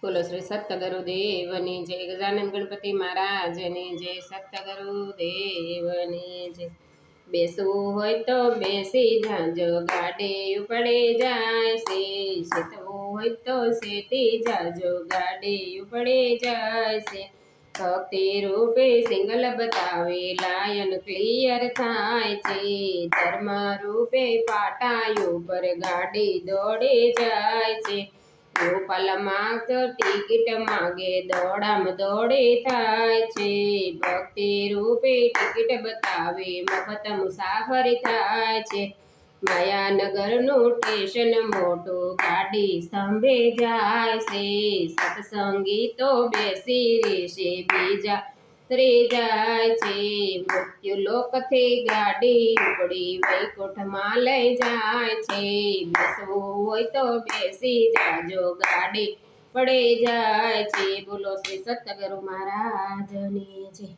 બોલો શ્રી સત્તગુરુદેવની જય, ગજાનંદ ગણપતિ મહારાજની જય, સત્તગુરુદેવની જય। બેસવું હોય તો બેસી જાજો, ગાડે ઉપડે જાય છે। શેતવું હોય તો શેતી જાજો, ગાડે ઉપડે જાય છે। ભક્તિ રૂપે સિંગલ બતાવે, લાયન ક્લિયર થાય છે। ધર્મ રૂપે પાટાયું પર ગાડી દોડે જાય છે। ગોપાલમાં તો ટિકિટ માગે, દોડામ દોડે થાય છે। ભક્તિ રૂપે ટિકિટ બતાવે, મફત મુસાફરી થાય છે। માયાનગરનું સ્ટેશન મોટું, ગાડી સ્તંભે જાય છે। સત્સંગી તો બેસી રહેશે, બીજા ઉતરી જાય છે। મૃત્યુ લોકથી ગાડી ઉપડી, વૈકુંઠમાં લઈ જાય છે। બેસવું હોય તો બેસી જાજો, ગાડી પડે જાય છે। બોલો શ્રી સત્તગુરુ મહારાજની જય।